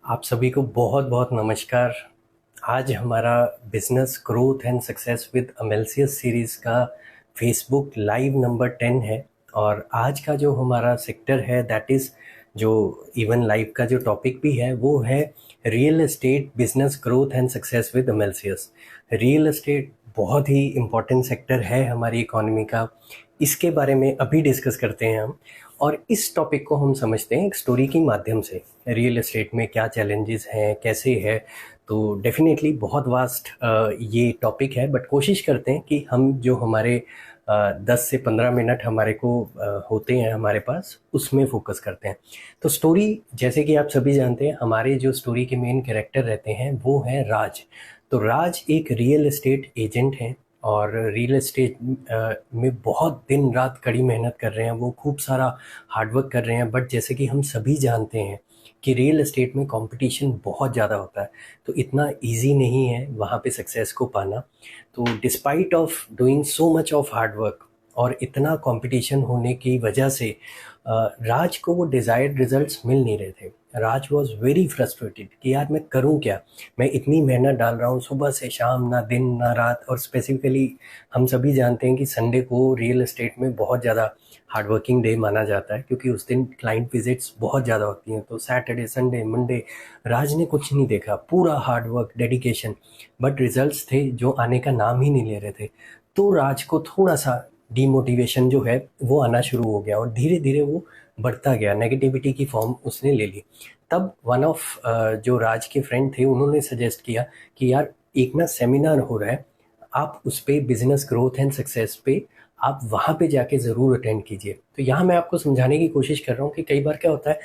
आप सभी को बहुत बहुत नमस्कार। आज हमारा business growth and success with अमेल्सियस सीरीज़ का फेसबुक लाइव नंबर 10 है। और आज का जो हमारा सेक्टर है दैट इज़ जो इवन लाइव का जो टॉपिक भी है वो है real estate business growth and success with अमेल्सियस। रियल एस्टेट बहुत ही इम्पोर्टेंट सेक्टर है हमारी इकोनॉमी का। इसके बारे में अभी डिस्कस करते हैं हम, और इस टॉपिक को हम समझते हैं एक स्टोरी के माध्यम से। रियल एस्टेट में क्या चैलेंजेस हैं, कैसे है। तो डेफिनेटली बहुत वास्ट ये टॉपिक है, बट कोशिश करते हैं कि हम जो हमारे 10 से 15 मिनट हमारे को होते हैं हमारे पास, उसमें फोकस करते हैं। तो स्टोरी, जैसे कि आप सभी जानते हैं, हमारे जो स्टोरी के मेन कैरेक्टर रहते हैं वो हैं राज। तो राज एक रियल एस्टेट एजेंट हैं, और रियल एस्टेट में बहुत दिन रात कड़ी मेहनत कर रहे हैं। वो खूब सारा हार्डवर्क कर रहे हैं, बट जैसे कि हम सभी जानते हैं कि रियल एस्टेट में कंपटीशन बहुत ज़्यादा होता है। तो इतना इजी नहीं है वहाँ पे सक्सेस को पाना। तो despite of doing so much of hard work और इतना कंपटीशन होने की वजह से राज को वो डिज़ायर्ड रिजल्ट्स मिल नहीं रहे थे। राज वॉज वेरी फ्रस्ट्रेटेड कि यार मैं करूं क्या। मैं इतनी मेहनत डाल रहा हूं सुबह से शाम, ना दिन ना रात। और स्पेसिफिकली हम सभी जानते हैं कि संडे को रियल एस्टेट में बहुत ज़्यादा हार्ड वर्किंग डे माना जाता है, क्योंकि उस दिन क्लाइंट विजिट्स बहुत ज़्यादा होती हैं। तो सैटरडे संडे मंडे राज ने कुछ नहीं देखा, पूरा hard work dedication, but results थे जो आने का नाम ही नहीं ले रहे थे। तो राज को थोड़ा सा डीमोटिवेशन जो है वो आना शुरू हो गया, और धीरे धीरे वो बढ़ता गया, नेगेटिविटी की फॉर्म उसने ले ली। तब वन ऑफ जो राज के फ्रेंड थे उन्होंने सजेस्ट किया कि यार एक ना सेमिनार हो रहा है, आप उस पे बिजनेस ग्रोथ एंड सक्सेस पे आप वहाँ पे जाके ज़रूर अटेंड कीजिए। तो यहाँ मैं आपको समझाने की कोशिश कर रहा हूँ कि कई बार क्या होता है,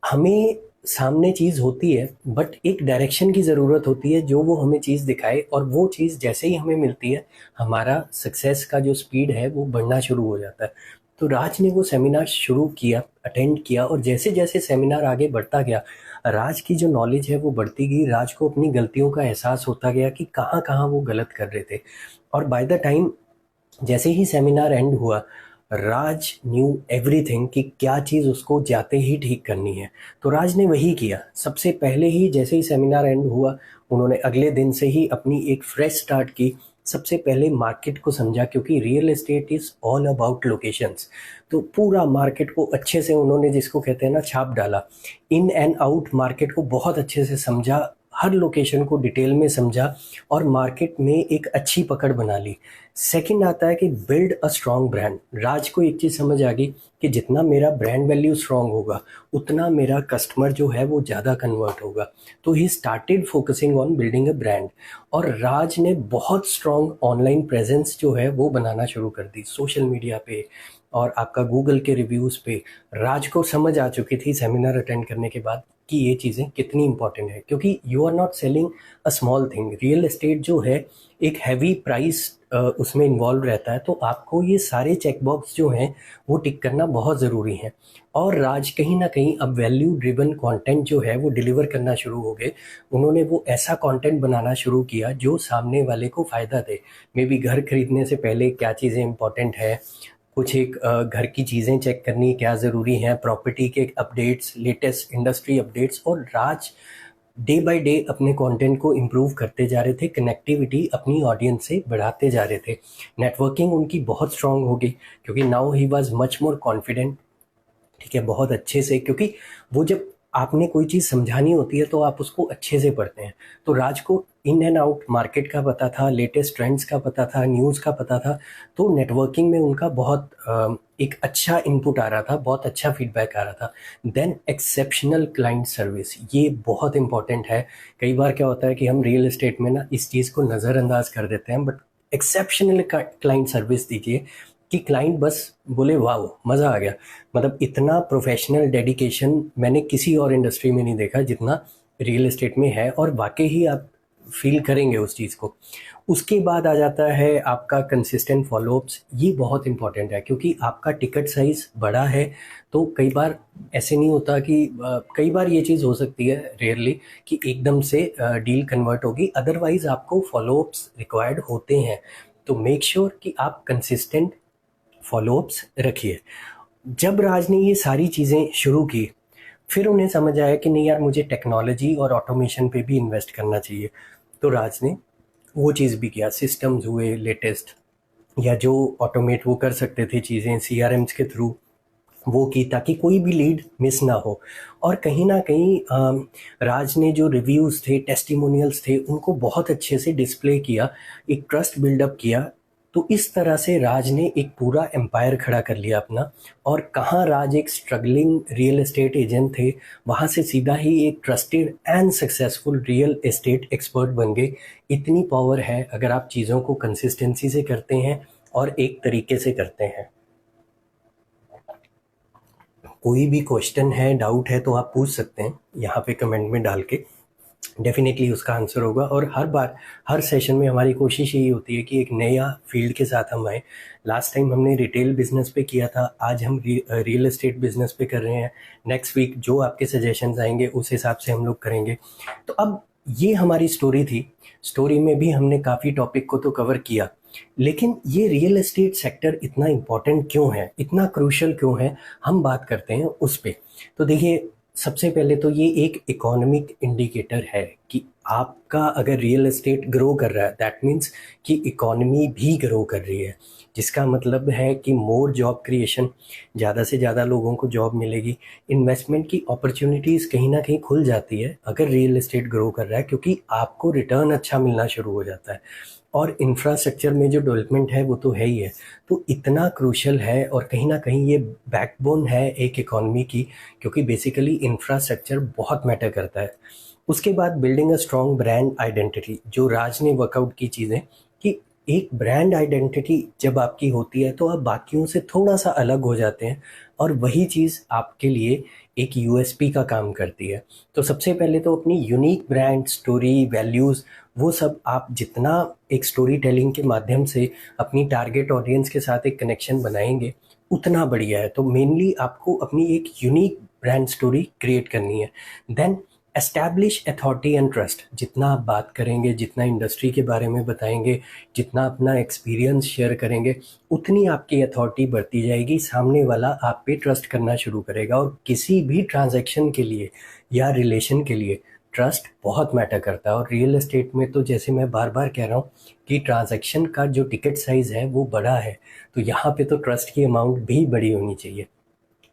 हमें सामने चीज़ होती है बट एक डायरेक्शन की ज़रूरत होती है जो वो हमें चीज़ दिखाए, और वो चीज़ जैसे ही हमें मिलती है हमारा सक्सेस का जो स्पीड है वो बढ़ना शुरू हो जाता है। तो राज ने वो सेमिनार शुरू किया, अटेंड किया, और जैसे जैसे सेमिनार आगे बढ़ता गया राज की जो नॉलेज है वो बढ़ती गई। राज को अपनी गलतियों का एहसास होता गया कि कहाँ कहाँ वो गलत कर रहे थे। और बाय द टाइम जैसे ही सेमिनार एंड हुआ, राज न्यू एवरीथिंग कि क्या चीज़ उसको जाते ही ठीक करनी है। तो राज ने वही किया। सबसे पहले ही जैसे ही सेमिनार एंड हुआ, उन्होंने अगले दिन से ही अपनी एक फ्रेश स्टार्ट की। सबसे पहले मार्केट को समझा, क्योंकि real estate is all about locations. तो पूरा मार्केट को अच्छे से उन्होंने, जिसको कहते हैं ना, छाप डाला। इन एंड आउट मार्केट को बहुत अच्छे से समझा, हर लोकेशन को डिटेल में समझा, और मार्केट में एक अच्छी पकड़ बना ली। सेकंड आता है कि बिल्ड अ स्ट्रॉन्ग ब्रांड। राज को एक चीज़ समझ आ गई कि जितना मेरा ब्रांड वैल्यू स्ट्रॉन्ग होगा उतना मेरा कस्टमर जो है वो ज़्यादा कन्वर्ट होगा। तो he started focusing on building a brand. और राज ने बहुत स्ट्रॉन्ग ऑनलाइन प्रेजेंस जो है वो बनाना शुरू कर दी, सोशल मीडिया पे और आपका गूगल के रिव्यूज़ पे। राज को समझ आ चुकी थी सेमिनार अटेंड करने के बाद कि ये चीज़ें कितनी इंपॉर्टेंट है, क्योंकि you are not selling a small thing. Real estate जो है एक हैवी प्राइस उसमें इन्वॉल्व रहता है। तो आपको ये सारे चेक बॉक्स जो हैं वो टिक करना बहुत ज़रूरी है। और राज कहीं ना कहीं अब वैल्यू ड्रिवन कंटेंट जो है वो डिलीवर करना शुरू हो गए। उन्होंने वो ऐसा कंटेंट बनाना शुरू किया जो सामने वाले को फ़ायदा दे। मे बी घर खरीदने से पहले क्या चीज़ें इंपॉर्टेंट है, कुछ एक घर की चीज़ें चेक करनी क्या ज़रूरी हैं, प्रॉपर्टी के अपडेट्स, लेटेस्ट इंडस्ट्री अपडेट्स। और राज डे बाय डे अपने कंटेंट को इम्प्रूव करते जा रहे थे, कनेक्टिविटी अपनी ऑडियंस से बढ़ाते जा रहे थे। नेटवर्किंग उनकी बहुत स्ट्रांग हो गई, क्योंकि now he was much more confident. ठीक है, बहुत अच्छे से, क्योंकि वो जब आपने कोई चीज़ समझानी होती है तो आप उसको अच्छे से पढ़ते हैं। तो राज को इन एंड आउट मार्केट का पता था, लेटेस्ट ट्रेंड्स का पता था, न्यूज़ का पता था। तो नेटवर्किंग में उनका बहुत एक अच्छा इनपुट आ रहा था, बहुत अच्छा फीडबैक आ रहा था। देन एक्सेप्शनल क्लाइंट सर्विस, ये बहुत इंपॉर्टेंट है। कई बार क्या होता है कि हम रियल एस्टेट में ना इस चीज़ को नज़रअंदाज कर देते हैं, बट एक्सेप्शनल क्लाइंट सर्विस दीजिए कि क्लाइंट बस बोले वाह मज़ा आ गया। मतलब इतना प्रोफेशनल डेडिकेशन मैंने किसी और इंडस्ट्री में नहीं देखा जितना रियल एस्टेट में है, और वाकई ही आप फील करेंगे उस चीज़ को। उसके बाद आ जाता है आपका कंसिस्टेंट फॉलोअप्स। ये बहुत इंपॉर्टेंट है, क्योंकि आपका टिकट साइज़ बड़ा है। तो कई बार ऐसे नहीं होता कि कई बार ये चीज़ हो सकती है, रेयरली, कि एकदम से डील कन्वर्ट होगी। अदरवाइज आपको फॉलोअप्स रिक्वायर्ड होते हैं। तो मेक श्योर कि आप कंसिस्टेंट फॉलोअप्स रखिए। जब राज ने ये सारी चीज़ें शुरू की, फिर उन्हें समझ आया कि नहीं यार, मुझे टेक्नोलॉजी और ऑटोमेशन पे भी इन्वेस्ट करना चाहिए। तो राज ने वो चीज़ भी किया, सिस्टम्स हुए लेटेस्ट, या जो ऑटोमेट वो कर सकते थे चीज़ें सीआरएम्स के थ्रू, वो की, ताकि कोई भी लीड मिस ना हो। और कहीं ना कहीं राज ने जो रिव्यूज़ थे, टेस्टिमोनियल्स थे, उनको बहुत अच्छे से डिस्प्ले किया, एक ट्रस्ट बिल्डअप किया। तो इस तरह से राज ने एक पूरा एम्पायर खड़ा कर लिया अपना। और कहाँ राज एक स्ट्रगलिंग रियल एस्टेट एजेंट थे, वहाँ से सीधा ही एक trusted and successful real estate expert बन गए। इतनी पावर है अगर आप चीज़ों को कंसिस्टेंसी से करते हैं और एक तरीके से करते हैं। कोई भी क्वेश्चन है, डाउट है, तो आप पूछ सकते हैं यहाँ पे कमेंट में डाल के, डेफिनेटली उसका आंसर होगा। और हर बार, हर सेशन में हमारी कोशिश यही होती है कि एक नया फील्ड के साथ हम आए। लास्ट टाइम हमने रिटेल बिजनेस पे किया था, आज हम रियल एस्टेट बिजनेस पे कर रहे हैं। नेक्स्ट वीक जो आपके सजेशंस आएंगे उस हिसाब से हम लोग करेंगे। तो अब ये हमारी स्टोरी थी। स्टोरी में भी हमने काफ़ी टॉपिक को तो कवर किया, लेकिन ये रियल एस्टेट सेक्टर इतना इम्पोर्टेंट क्यों है, इतना क्रूशल क्यों है, हम बात करते हैं उस पे। तो देखिए, सबसे पहले तो ये एक इकोनॉमिक इंडिकेटर है कि आपका अगर रियल एस्टेट ग्रो कर रहा है, दैट मीन्स कि इकोनॉमी भी ग्रो कर रही है, जिसका मतलब है कि मोर जॉब क्रिएशन, ज़्यादा से ज़्यादा लोगों को जॉब मिलेगी, इन्वेस्टमेंट की अपॉर्चुनिटीज़ कहीं ना कहीं खुल जाती है अगर रियल एस्टेट ग्रो कर रहा है, क्योंकि आपको रिटर्न अच्छा मिलना शुरू हो जाता है। और इंफ्रास्ट्रक्चर में जो डेवलपमेंट है वो तो है ही है। तो इतना क्रूशल है, और कहीं ना कहीं ये बैकबोन है एक इकॉनमी की, क्योंकि बेसिकली इंफ्रास्ट्रक्चर बहुत मैटर करता है। उसके बाद building a strong brand identity, जो राज ने वर्कआउट की चीज़ें, कि एक ब्रांड आइडेंटिटी जब आपकी होती है तो आप बाकियों से थोड़ा सा अलग हो जाते हैं, और वही चीज़ आपके लिए एक यूएसपी का काम करती है। तो सबसे पहले तो अपनी यूनिक ब्रांड, स्टोरी, वैल्यूज़, वो सब आप जितना एक स्टोरी टेलिंग के माध्यम से अपनी टारगेट ऑडियंस के साथ एक कनेक्शन बनाएंगे, उतना बढ़िया है। तो मेनली आपको अपनी एक यूनिक ब्रांड स्टोरी क्रिएट करनी है। Then establish authority and trust, जितना आप बात करेंगे, जितना इंडस्ट्री के बारे में बताएंगे, जितना अपना एक्सपीरियंस शेयर करेंगे, उतनी आपकी अथॉरिटी बढ़ती जाएगी, सामने वाला आप पे ट्रस्ट करना शुरू करेगा। और किसी भी ट्रांजैक्शन के लिए या रिलेशन के लिए ट्रस्ट बहुत मैटर करता है। और रियल एस्टेट में तो जैसे मैं बार बार कह रहा हूँ कि ट्रांजैक्शन का जो टिकट साइज़ है वो बड़ा है, तो यहाँ पे तो ट्रस्ट की अमाउंट भी बड़ी होनी चाहिए।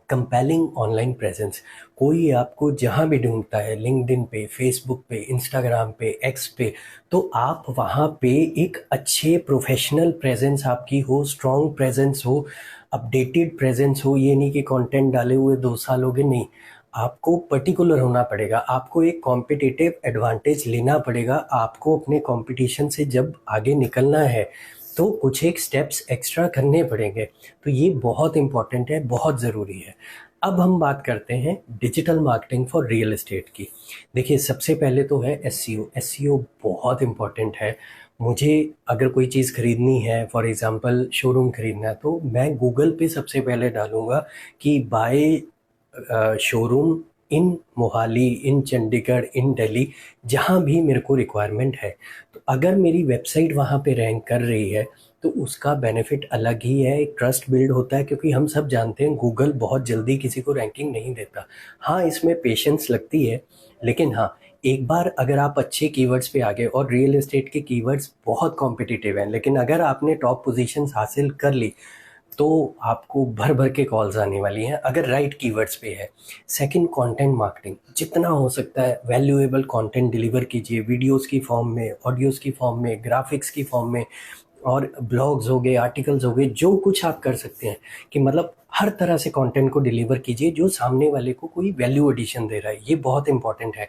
कंपेलिंग ऑनलाइन प्रेजेंस, कोई आपको जहाँ भी ढूंढता है, लिंक्डइन पे, फेसबुक पे, इंस्टाग्राम पे, एक्स पे, तो आप वहाँ पे एक अच्छे प्रोफेशनल प्रेजेंस आपकी हो, स्ट्रॉन्ग प्रेजेंस हो, अपडेटेड प्रेजेंस हो। ये नहीं कि कंटेंट डाले हुए 2 साल हो गए, नहीं, आपको पर्टिकुलर होना पड़ेगा, आपको एक कॉम्पिटिटिव एडवांटेज लेना पड़ेगा। आपको अपने कंपटीशन से जब आगे निकलना है तो कुछ एक स्टेप्स एक्स्ट्रा करने पड़ेंगे। तो ये बहुत इंपॉर्टेंट है, बहुत ज़रूरी है। अब हम बात करते हैं digital marketing for real estate की। देखिए, सबसे पहले तो है एसईओ। एसईओ बहुत इंपॉर्टेंट है। मुझे अगर कोई चीज़ खरीदनी है, फॉर एग्जांपल शोरूम खरीदना है, तो मैं गूगल पे सबसे पहले डालूंगा कि बाय शोरूम इन मोहाली, इन चंडीगढ़, इन दिल्ली, जहाँ भी मेरे को रिक्वायरमेंट है। तो अगर मेरी वेबसाइट वहाँ पे रैंक कर रही है तो उसका बेनिफिट अलग ही है, एक ट्रस्ट बिल्ड होता है, क्योंकि हम सब जानते हैं गूगल बहुत जल्दी किसी को रैंकिंग नहीं देता। हाँ, इसमें पेशेंस लगती है, लेकिन हाँ, एक बार अगर आप अच्छे कीवर्ड्स पे आ गए, और रियल एस्टेट के कीवर्ड्स बहुत कॉम्पिटिटिव हैं, लेकिन अगर आपने टॉप पोजीशंस हासिल कर ली तो आपको भर भर के कॉल्स आने वाली हैं, अगर राइट कीवर्ड्स पे है। सेकंड, कंटेंट मार्केटिंग, जितना हो सकता है वैल्यूएबल कंटेंट डिलीवर कीजिए, वीडियोस की फॉर्म में, ऑडियोज़ की फॉर्म में, ग्राफिक्स की फॉर्म में, और ब्लॉग्स हो गए, आर्टिकल्स हो गए, जो कुछ आप कर सकते हैं, कि मतलब हर तरह से कंटेंट को डिलीवर कीजिए जो सामने वाले को कोई वैल्यू एडिशन दे रहा है। ये बहुत इंपॉर्टेंट है।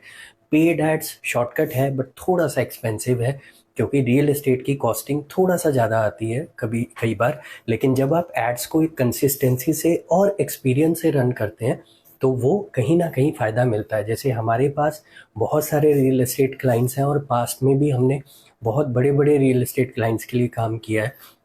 पेड एड्स शॉर्टकट है, बट थोड़ा सा एक्सपेंसिव है, क्योंकि रियल एस्टेट की कॉस्टिंग थोड़ा सा ज़्यादा आती है कई बार। लेकिन जब आप एड्स को एक कंसिस्टेंसी से और एक्सपीरियंस से रन करते हैं तो वो कहीं ना कहीं फ़ायदा मिलता है। जैसे हमारे पास बहुत सारे रियल एस्टेट क्लाइंट्स हैं, और पास्ट में भी हमने बहुत बड़े बड़े रियल एस्टेट क्लाइंट्स के लिए काम किया है।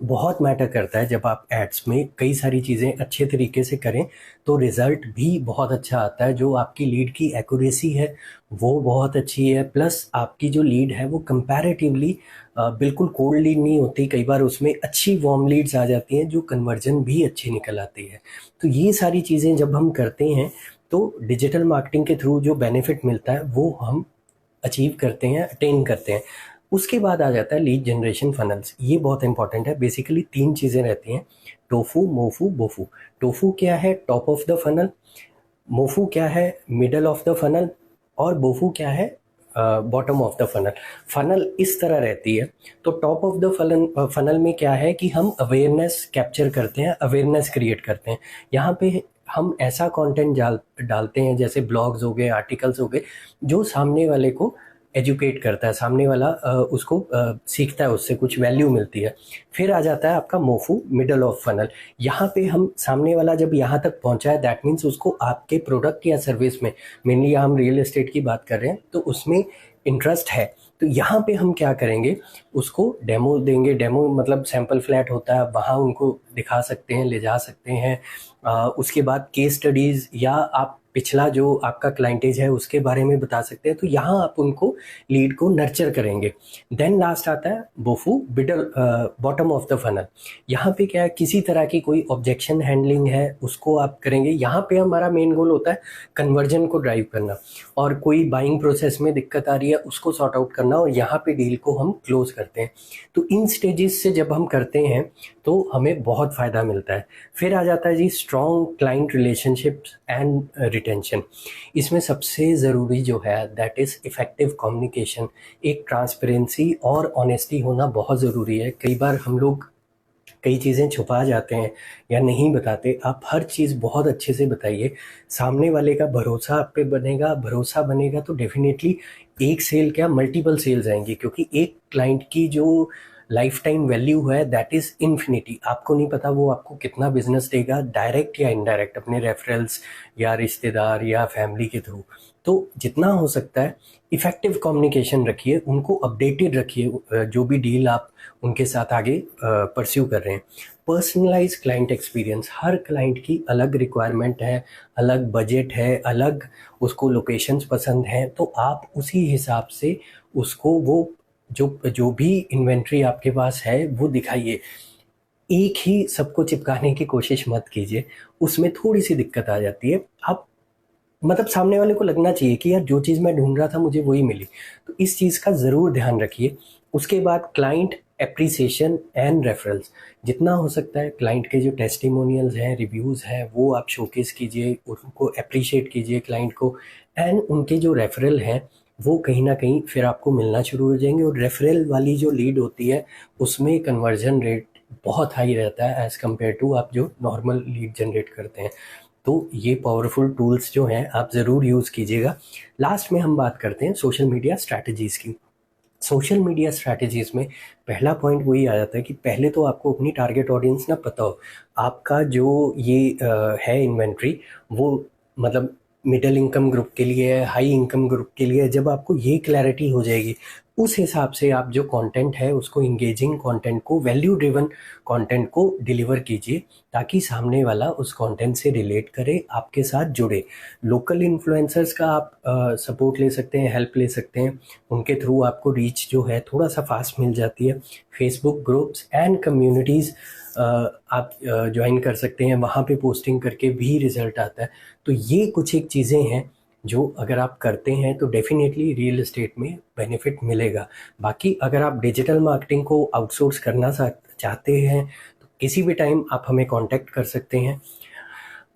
बहुत मैटर करता है, जब आप एड्स में कई सारी चीज़ें अच्छे तरीके से करें तो रिज़ल्ट भी बहुत अच्छा आता है। जो आपकी लीड की एक्यूरेसी है वो बहुत अच्छी है, प्लस आपकी जो लीड है वो कंपैरेटिवली बिल्कुल कोल्ड लीड नहीं होती, कई बार उसमें अच्छी वार्म लीड्स आ जाती हैं जो कन्वर्जन भी अच्छी निकल आती है। तो ये सारी चीज़ें जब हम करते हैं तो डिजिटल मार्केटिंग के थ्रू जो बेनिफिट मिलता है वो हम अचीव करते हैं, अटेन करते हैं। उसके बाद आ जाता है लीड जनरेशन फनल्स। ये बहुत इंपॉर्टेंट है। बेसिकली 3 चीज़ें रहती हैं, टोफू, मोफू, बोफू। टोफू क्या है? Top of the funnel. MOFU क्या है? Middle of the funnel. और बोफू क्या है? Bottom of the funnel. Funnel इस तरह रहती है। तो टॉप ऑफ द फनल में क्या है कि हम अवेयरनेस कैप्चर करते हैं, अवेयरनेस क्रिएट करते हैं। यहाँ पे हम ऐसा कंटेंट डालते हैं, जैसे ब्लॉग्स हो गए, आर्टिकल्स हो गए, जो सामने वाले को एजुकेट करता है, सामने वाला उसको सीखता है, उससे कुछ वैल्यू मिलती है। फिर आ जाता है आपका मोफू, मिडल ऑफ फनल। यहाँ पे हम सामने वाला जब यहाँ तक पहुँचा है, दैट मीन्स उसको आपके प्रोडक्ट या सर्विस में, मेनली हम रियल एस्टेट की बात कर रहे हैं, तो उसमें इंटरेस्ट है। तो यहाँ पे हम क्या करेंगे, उसको डेमो देंगे। डेमो मतलब सैम्पल फ्लैट होता है, वहाँ उनको दिखा सकते हैं, ले जा सकते हैं। उसके बाद केस स्टडीज़, या आप पिछला जो आपका क्लाइंटेज है उसके बारे में बता सकते हैं। तो यहाँ आप उनको, लीड को नर्चर करेंगे। देन लास्ट आता है BOFU, middle bottom of the funnel. यहाँ पे क्या है, किसी तरह की कोई ऑब्जेक्शन हैंडलिंग है उसको आप करेंगे। यहाँ पे हमारा मेन गोल होता है कन्वर्जन को ड्राइव करना, और कोई बाइंग प्रोसेस में दिक्कत आ रही है उसको सॉर्ट आउट करना, और यहाँ पे डील को हम क्लोज करते हैं। तो इन स्टेजेस से जब हम करते हैं तो हमें बहुत फ़ायदा मिलता है। फिर आ जाता है जी strong client relationships and retention. इसमें सबसे ज़रूरी जो है दैट इज़ इफ़ेक्टिव कम्युनिकेशन। एक ट्रांसपेरेंसी और ऑनेस्टी होना बहुत ज़रूरी है। कई बार हम लोग कई चीज़ें छुपा जाते हैं या नहीं बताते। आप हर चीज़ बहुत अच्छे से बताइए, सामने वाले का भरोसा आप पे बनेगा। भरोसा बनेगा तो डेफिनेटली एक सेल क्या, मल्टीपल सेल्स आएंगी, क्योंकि एक क्लाइंट की जो लाइफ टाइम वैल्यू है दैट इज़ इन्फिनिटी। आपको नहीं पता वो आपको कितना बिजनेस देगा, डायरेक्ट या इनडायरेक्ट, अपने रेफरल्स या रिश्तेदार या फैमिली के थ्रू। तो जितना हो सकता है इफ़ेक्टिव कम्युनिकेशन रखिए, उनको अपडेटेड रखिए, जो भी डील आप उनके साथ आगे परस्यू कर रहे हैं। Personalize client experience. हर क्लाइंट की अलग रिक्वायरमेंट है, अलग बजट है, अलग उसको लोकेशंस पसंद हैं। तो आप उसी हिसाब से उसको वो जो भी इन्वेंट्री आपके पास है वो दिखाइए। एक ही सबको चिपकाने की कोशिश मत कीजिए, उसमें थोड़ी सी दिक्कत आ जाती है। आप मतलब सामने वाले को लगना चाहिए कि यार जो चीज़ मैं ढूंढ रहा था मुझे वही मिली। तो इस चीज़ का ज़रूर ध्यान रखिए। उसके बाद क्लाइंट एप्रिसिएशन एंड रेफरल्स। जितना हो सकता है क्लाइंट के जो टेस्टिमोनियल्स हैं, रिव्यूज़ हैं, वो आप शोकेस कीजिए, उनको अप्रिशिएट कीजिए क्लाइंट को। एंड उनके जो रेफरल हैं वो कहीं ना कहीं फिर आपको मिलना शुरू हो जाएंगे। और रेफरल वाली जो लीड होती है उसमें कन्वर्जन रेट बहुत हाई रहता है एज़ कम्पेयर टू आप जो नॉर्मल लीड जनरेट करते हैं। तो ये पावरफुल टूल्स जो हैं आप ज़रूर यूज़ कीजिएगा। लास्ट में हम बात करते हैं सोशल मीडिया स्ट्रैटेजीज़ की। सोशल मीडिया स्ट्रैटेजीज़ में पहला पॉइंट वही आ जाता है कि पहले तो आपको अपनी टारगेट ऑडियंस ना पता हो। आपका जो ये है इन्वेंट्री, वो मतलब मिडिल इनकम ग्रुप के लिए है, हाई इनकम ग्रुप के लिए है। जब आपको ये क्लैरिटी हो जाएगी, उस हिसाब से आप जो कंटेंट है उसको, इंगेजिंग कंटेंट को, वैल्यू ड्रिवन कंटेंट को डिलीवर कीजिए, ताकि सामने वाला उस कंटेंट से रिलेट करे, आपके साथ जुड़े। लोकल इन्फ्लुएंसर्स का आप सपोर्ट ले सकते हैं, हेल्प ले सकते हैं। उनके थ्रू आपको रीच जो है थोड़ा सा फास्ट मिल जाती है। फेसबुक ग्रुप्स एंड कम्युनिटीज़ आप ज्वाइन कर सकते हैं, वहाँ पे पोस्टिंग करके भी रिज़ल्ट आता है। तो ये कुछ एक चीज़ें हैं जो अगर आप करते हैं तो डेफिनेटली रियल एस्टेट में बेनिफिट मिलेगा। बाकी अगर आप डिजिटल मार्केटिंग को आउटसोर्स करना चाहते हैं तो किसी भी टाइम आप हमें कांटेक्ट कर सकते हैं।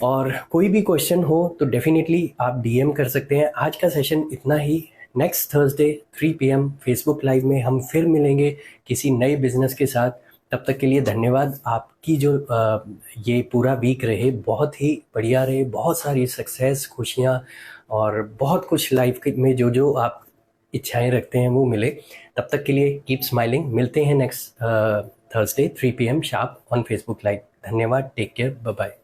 और कोई भी क्वेश्चन हो तो डेफिनेटली आप डीएम कर सकते हैं। आज का सेशन इतना ही। Next Thursday 3 PM Facebook live में हम फिर मिलेंगे किसी नए बिजनेस के साथ। तब तक के लिए धन्यवाद। आपकी जो ये पूरा वीक रहे बहुत ही बढ़िया रहे, बहुत सारी सक्सेस, खुशियाँ और बहुत कुछ लाइफ में जो जो आप इच्छाएं रखते हैं वो मिले। तब तक के लिए कीप स्माइलिंग। मिलते हैं next Thursday 3 PM sharp on Facebook live. धन्यवाद। Take care. Bye bye.